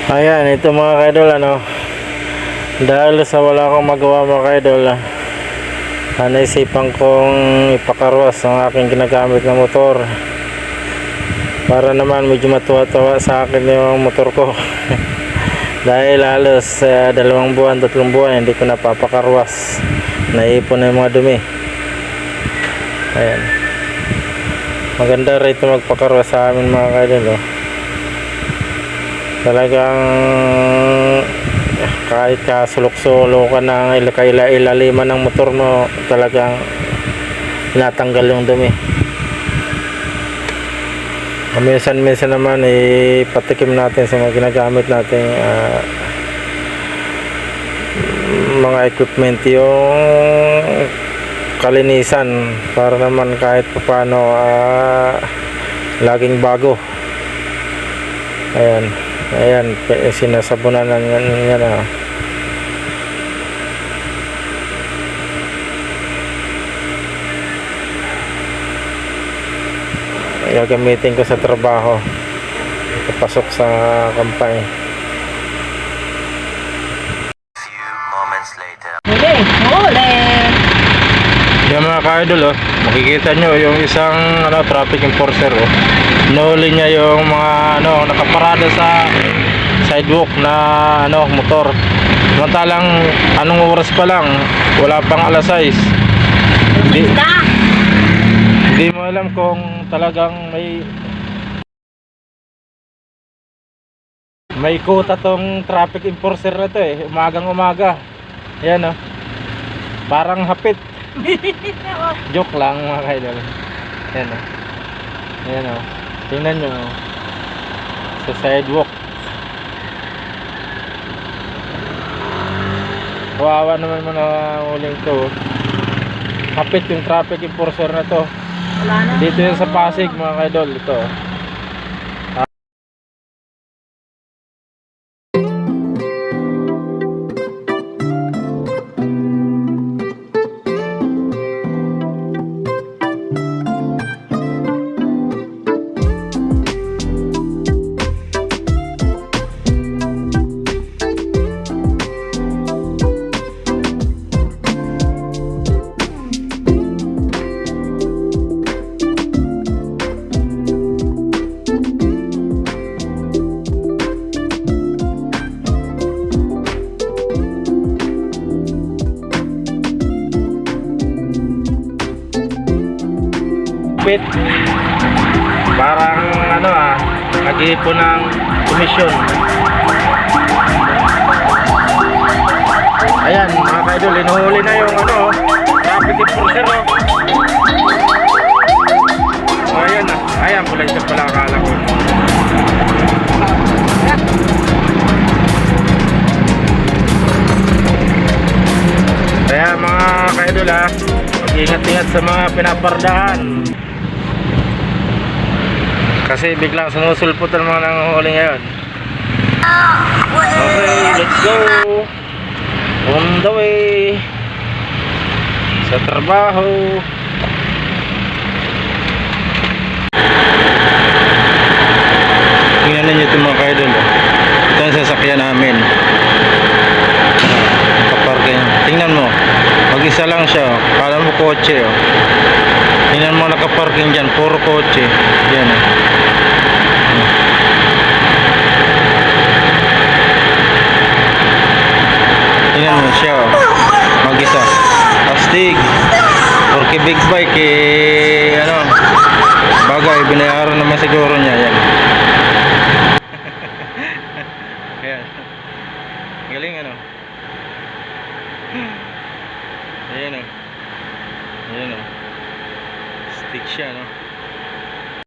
Ayan, ito mga kaidol, dahil sa wala akong magawa mga kaidol, naisipan kong ipakarwas ang aking ginagamit na motor para naman medyo matuwa-tuwa sa akin yung motor ko. Dahil halos 2 buwan, 3 buwan hindi ko napapakarwas, naipon na yung mga dumi. Ayan, maganda rito magpakarwas sa amin mga kaidol. Talagang kahit kasulok-sulok ka ng ilaliman ng motor mo, talagang natanggal yung dumi. Minsan naman patikim natin sa mga ginagamit natin mga equipment yung kalinisan, para naman kahit paano laging bago. Ayan, sinasabunan na yan na. Gagamitin ko sa trabaho, papasok sa company. Few moments later. Huli! Yan mga ka-idol, makikita nyo yung isang traffic enforcer, nahuli niya yung mga nakaparada sa sidewalk na motor. Samantalang anong oras pa lang, wala pang alas 6. Hindi mo alam kung talagang may quota tong traffic enforcer na to, umagang umaga. Yan parang hapit. Joke lang mga kaidol. Ayan tingnan nyo sa sidewalk. Kawawa naman mga uling to. Hapit yung traffic enforcer na to. Dito yan sa Pasig mga kaidol. Ito parang nag-iipon ng komisyon. Ayan mga kaidol, inuhuli na yung traffic enforcer. Ayan pula ito pala, akala ko. Kaya mga kaidol, mag-ingat-ingat sa mga pinapardahan, kasi biglang sumusulpot ang mga nanguhuli ngayon. Okay, let's go on the way sa trabaho. Tingnan ninyo ito mga kaidol. Ito ang sasakyan namin, nakaparking. Tingnan mo, mag-isa lang siya. Kala mo kotse. Tingnan mo, nakaparking dyan, puro kotse. Yan tingnan mo siya, mag-isa. Astig, porque big bike bagay, binayaran naman siguro niya. Yan. Ayan, galing ayan stick siya